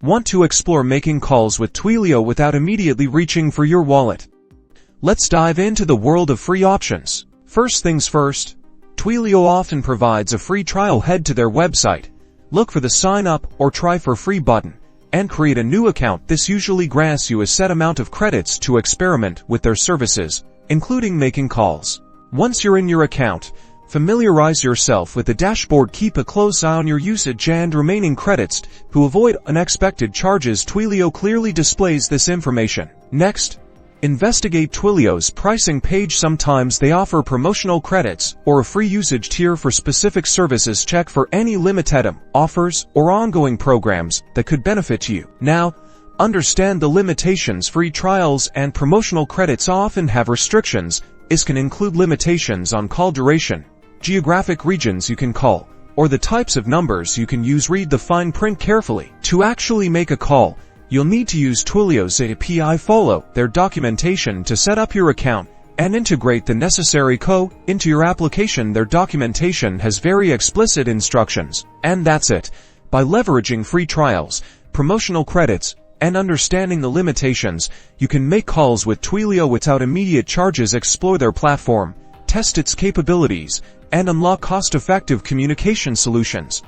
Want to explore making calls with Twilio without immediately reaching for your wallet? Let's dive into the world of free options. First things first, Twilio often provides a free trial. Head to their website, look for the sign up or try for free button, and create a new account. This usually grants you a set amount of credits to experiment with their services, including making calls. Once you're in your account, familiarize yourself with the dashboard. Keep a close eye on your usage and remaining credits to avoid unexpected charges. Twilio clearly displays this information. Next, investigate Twilio's pricing page. Sometimes they offer promotional credits or a free usage tier for specific services. Check for any limited offers or ongoing programs that could benefit you. Now, understand the limitations. Free trials and promotional credits often have restrictions. This can include limitations on call duration, geographic regions you can call, or the types of numbers you can use. Read the fine print carefully. To actually make a call, you'll need to use Twilio's API. Follow their documentation to set up your account and integrate the necessary code into your application. Their documentation has very explicit instructions. And that's it. By leveraging free trials, promotional credits, and understanding the limitations, you can make calls with Twilio without immediate charges. Explore their platform, test its capabilities, and unlock cost-effective communication solutions.